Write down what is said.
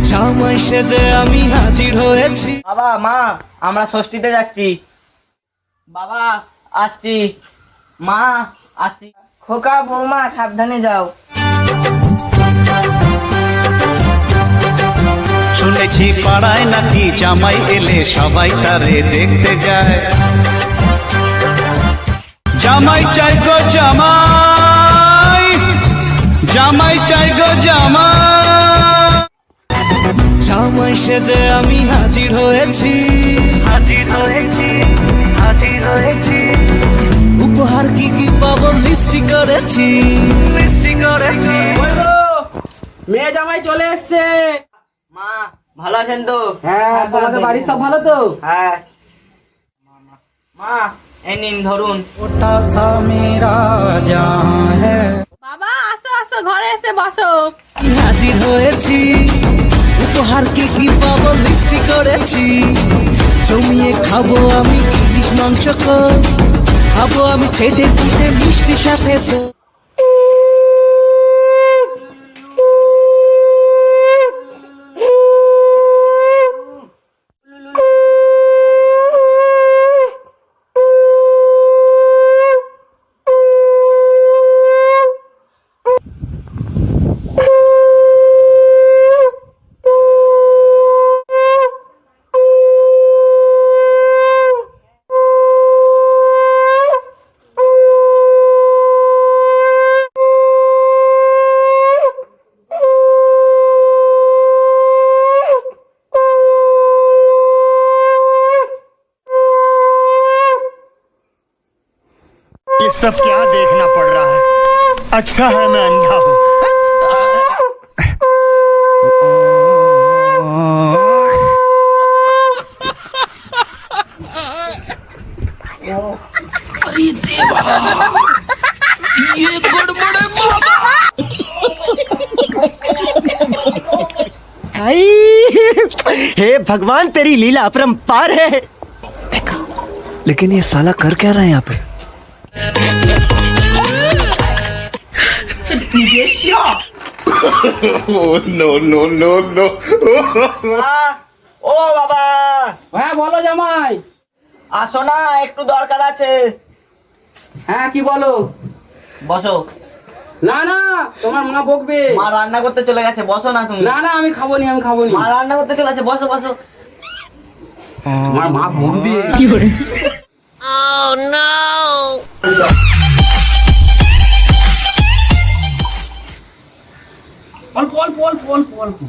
জামাই সেজে আমি হাজির হয়েছি। বাবা মা আমরা ষষ্ঠীতে যাচ্ছি। বাবা আসছি। মা আসছি। খোকা বৌমা সাবধানে যাও। শুনেছি পাড়ায় নাকি জামাই এলে সবাই তারে দেখতে যায়। জামাই চাই গো জামাই, জামাই চাই গো জামাই। জামাই সেজে আমি হাজির হয়েছি, হাজির হয়েছি, হাজির হয়েছি, উপহার কি কি পাবো লিস্টি করেছি। মিষ্টি করেছি। মেয়ে জামাই চলে এসছে। মা ভালো আছেন তো? হ্যাঁ, তোমাদের বাড়ির সব ভালো তো? হ্যাঁ। মা এই নিন ধরুন। ওটা সা মেরা জাহাঁ হ্যায়। বাবা আসো আসো, ঘরে এসে বসো। আমি হাজির হয়েছি, উপহার কি কি পাবো লিস্টি করেছি। জমিয়ে খাবো আমি ইলিশ মাংস, খাবো আমি ছেটে পিঠে মিষ্টি সাথে তো। ये सब क्या देखना पड़ रहा है? अच्छा है मैं अंधा हूँ। हे भगवान, तेरी लीला अपरंपार है। लेकिन ये साला कर क्या रहा है यहाँ पे? ও বাবা হ্যাঁ বলো জামাই। আসো না, একটু দরকার আছে। হ্যাঁ কি বলো? বসো। না না, তোমার মা বকবে। মা রান্না করতে চলে গেছে, বসো না তুমি। না না, আমি খাবো নি, আমি খাবো নি। মা রান্না করতে চলে গেছে, বসো বসো। আমার মা বকবে। অল্প অল্প অল্প অল্প অল্প